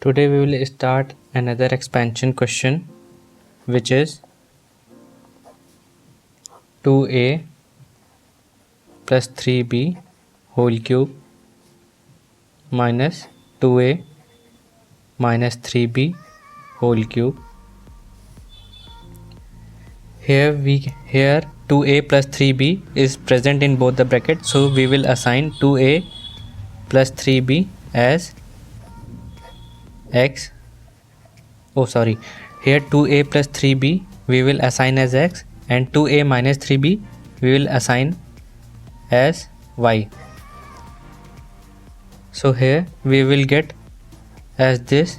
Today we will start another expansion question, which is 2a plus 3b whole cube minus 2a minus 3b whole cube. Here 2a plus 3b is present in both the brackets, so we will assign 2a plus 3b as x. Here 2a plus 3b we will assign as x, and 2a minus 3b we will assign as y. So here we will get as this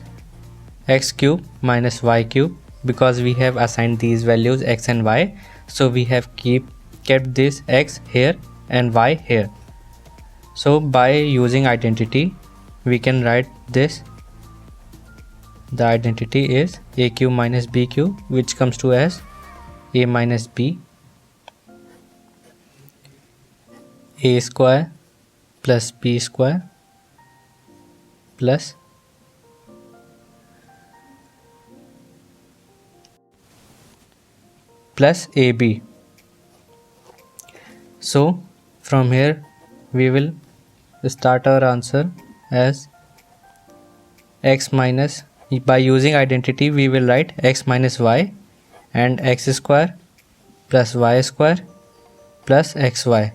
x cube minus y cube, because we have assigned these values x and y, so we have kept this x here and y here. So by using identity we can write this. The identity is a cube minus b cube, which comes to as a minus b, a square plus b square plus ab. So from here we will start our answer as x minus, by using identity we will write x minus y and x square plus y square plus xy.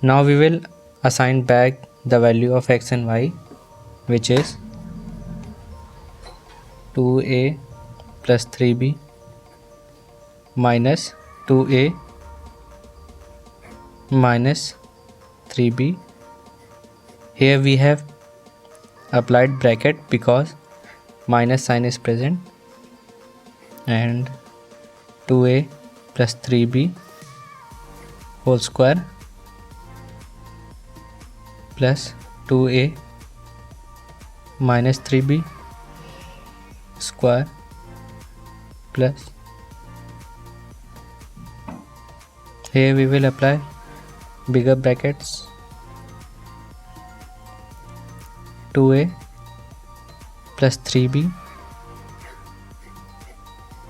Now we will assign back the value of x and y, which is 2a plus 3b minus 2a minus 3b. Here we have applied bracket because minus sign is present, and 2a plus 3b whole square plus 2a minus 3b square plus, here we will apply bigger brackets, 2a plus 3b,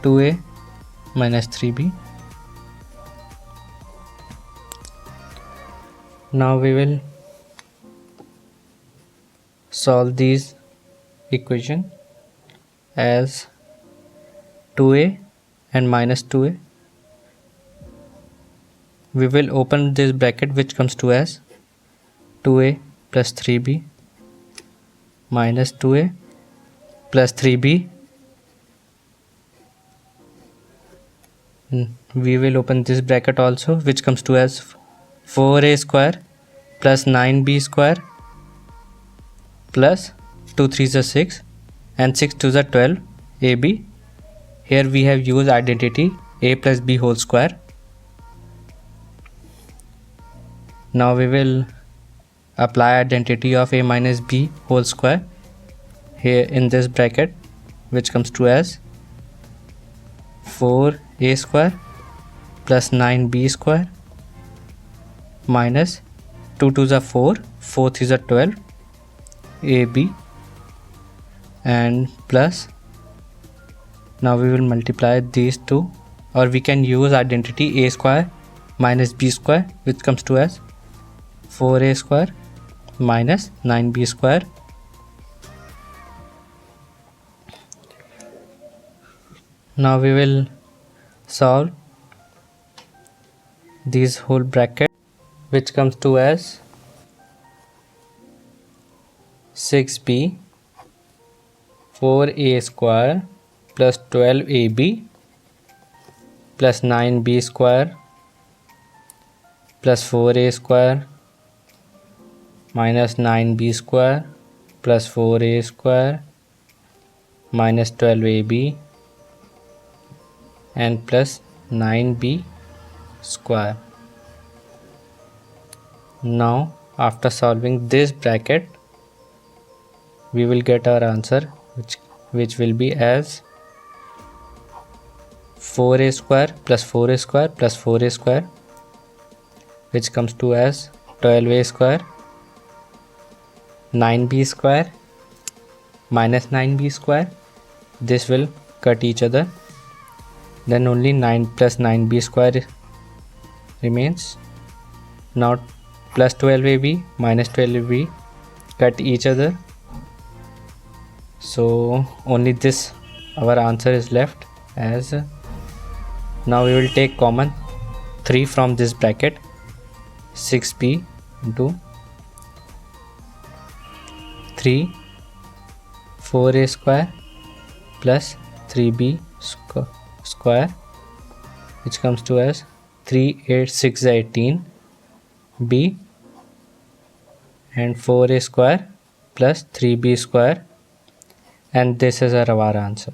2a minus 3b. Now we will solve these equation as 2a and minus 2a. We will open this bracket, which comes to as 2a plus 3b minus 2a plus 3b. We will open this bracket also, which comes to as 4a square plus 9b square plus 2 3s are 6 and 6 2s are 12 ab. Here we have used identity a plus b whole square. Now we will apply identity of a minus b whole square here in this bracket, which comes to as 4a square plus 9b square minus 2 2s are 4, 4 3s are 12 ab, and plus, now we will multiply these two, or we can use identity a square minus b square, which comes to as 4a square minus 9b square. Now we will solve these whole bracket, which comes to as 6b 4a square plus 12ab plus 9b square plus 4a square minus 9b square plus 4a square minus 12ab and plus 9b square. Now after solving this bracket we will get our answer, which will be as 4a square plus 4a square plus 4a square, which comes to as 12a square 9b square minus 9b square, this will cut each other, then only 9 plus 9b square remains. Now plus 12ab minus 12ab cut each other, so only this our answer is left as. Now we will take common 3 from this bracket. 6b into 3 4a square plus 3b square, which comes to as 3 8 6 18 b, and 4a square plus 3b square, and this is our answer.